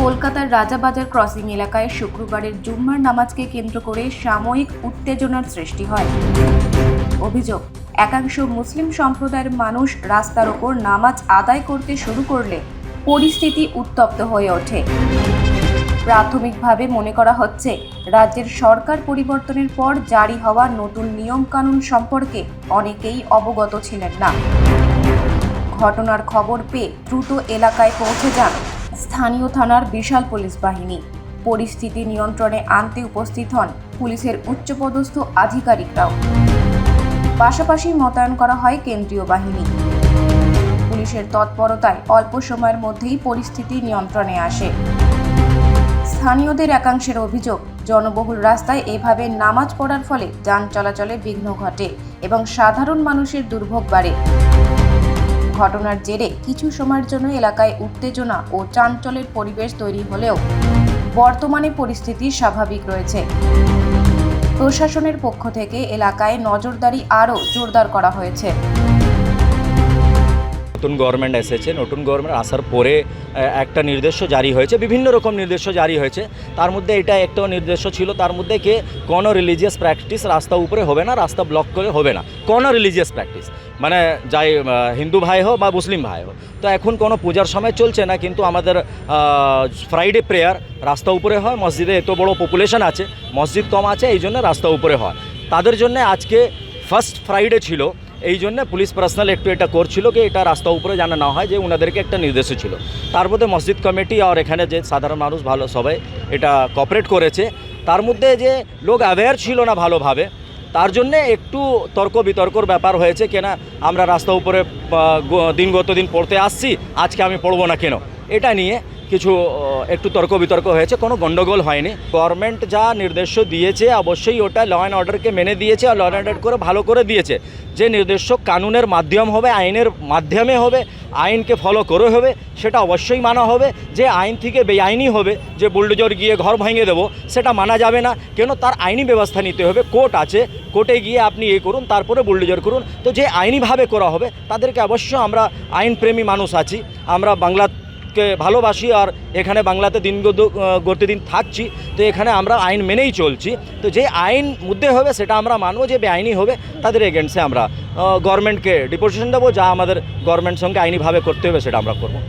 কলকাতার রাজাবাজার ক্রসিং এলাকায় শুক্রবারের জুম্মার নামাজকে কেন্দ্র করে সাময়িক উত্তেজনার সৃষ্টি হয়। অভিযোগ, একাংশ মুসলিম সম্প্রদায়ের মানুষ রাস্তার ওপর নামাজ আদায় করতে শুরু করলে পরিস্থিতি উত্তপ্ত হয়ে ওঠে। প্রাথমিকভাবে মনে করা হচ্ছে, রাজ্যের সরকার পরিবর্তনের পর জারি হওয়া নতুন নিয়মকানুন সম্পর্কে অনেকেই অবগত ছিলেন না। ঘটনার খবর পেয়ে দ্রুত এলাকায় পৌঁছে যান স্থানীয় থানার বিশাল পুলিশ বাহিনী। পরিস্থিতি নিয়ন্ত্রণে আনতে উপস্থিত হন পুলিশের উচ্চপদস্থ আধিকারিকরাও। পাশাপাশি মোতায়েন করা হয় কেন্দ্রীয় বাহিনী। পুলিশের তৎপরতায় অল্প সময়ের মধ্যেই পরিস্থিতি নিয়ন্ত্রণে আসে। স্থানীয়দের একাংশের অভিযোগ, জনবহুল রাস্তায় এভাবে নামাজ পড়ার ফলে যান চলাচলে বিঘ্ন ঘটে এবং সাধারণ মানুষের দুর্ভোগ বাড়ে। ঘটনার জেরে কিছু সময়ের জন্য এলাকায় উত্তেজনা ও চাঞ্চল্যের পরিবেশ তৈরি হলেও বর্তমানে পরিস্থিতি স্বাভাবিক রয়েছে। প্রশাসনের পক্ষ থেকে এলাকায় নজরদারি আরও জোরদার করা হয়েছে। নতুন গভর্নমেন্ট এসেছে, নতুন গভর্নমেন্ট আসার পরে একটা নির্দেশ জারি হয়েছে, বিভিন্ন রকম নির্দেশ জারি হয়েছে। তার মধ্যে এটা একটা নির্দেশ ছিল, তার মধ্যে কি কোনো রিলিজিয়াস প্র্যাকটিস রাস্তা উপরে হবে না, রাস্তা ব্লক করে হবে না, কোনো রিলিজিয়াস প্র্যাকটিস, মানে যাই হিন্দু ভাই হোক বা মুসলিম ভাই হোক। তো এখন কোনো পূজার সময় চলছে না, কিন্তু আমাদের ফ্রাইডে প্রেয়ার রাস্তা উপরে হয়। মসজিদে এত বড় পপুলেশন আছে, মসজিদ কম আছে, এই জন্য রাস্তা উপরে হয়। তাদের জন্য আজকে ফার্স্ট ফ্রাইডে ছিল, এই জন্য পুলিশ পার্সোনাল একটু এটা করছিল কি এটা রাস্তা উপরে জানা না হয়, যে ওনাদেরকে একটা নির্দেশ ছিল। তার মধ্যে মসজিদ কমিটি আর এখানে যে সাধারণ মানুষ ভালো সবাই এটা কোঅপারেট করেছে। তার মধ্যে যে লোক অ্যাওয়্যার ছিল না ভালোভাবে, তার জন্যে একটু তর্ক বিতর্কর ব্যাপার হয়েছে, কেনা আমরা রাস্তা উপরে দিনগত দিন পড়তে আসছি, আজকে আমি পড়বো না কেন, এটা নিয়ে কিছু একটু তর্ক বিতর্ক হয়েছে, কোনো গণ্ডগোল হয়নি। গভর্নমেন্ট যা নির্দেশ দিয়েছে অবশ্যই ওটা ল অ্যান্ড অর্ডারকে মেনে দিয়েছে, আর ল অ্যান্ড অর্ডার করে ভালো করে দিয়েছে। যে নির্দেশ কানুনের মাধ্যম হবে, আইনের মাধ্যমে হবে, আইনকে ফলো করে হবে, সেটা অবশ্যই মানা হবে। যে আইন থেকে বেআইনি হবে, যে বুলডোজার গিয়ে ঘর ভেঙে দেবো, সেটা মানা যাবে না, কেন তার আইনি ব্যবস্থা নিতে হবে। কোর্ট আছে, কোর্টে গিয়ে আপনি করুন, তারপরে বুলডোজার করুন। তো যে আইনিভাবে করা হবে তাদেরকে অবশ্য, আমরা আইনপ্রেমী মানুষ আছি, আমরা বাংলাকে ভালোবাসি, আর এখানে বাংলাতে গড়তে দিন থাকছি, তো এখানে আমরা আইন মেনেই চলছি। তো যে আইন মধ্যে হবে সেটা আমরা মানবো, যে বেআইনি হবে তাদের এগেন্স্টে আমরা গভর্নমেন্টকে ডিপোজিশন দেবো, যা আমাদের গভর্নমেন্ট সঙ্গে আইনিভাবে করতে হবে সেটা আমরা করবো।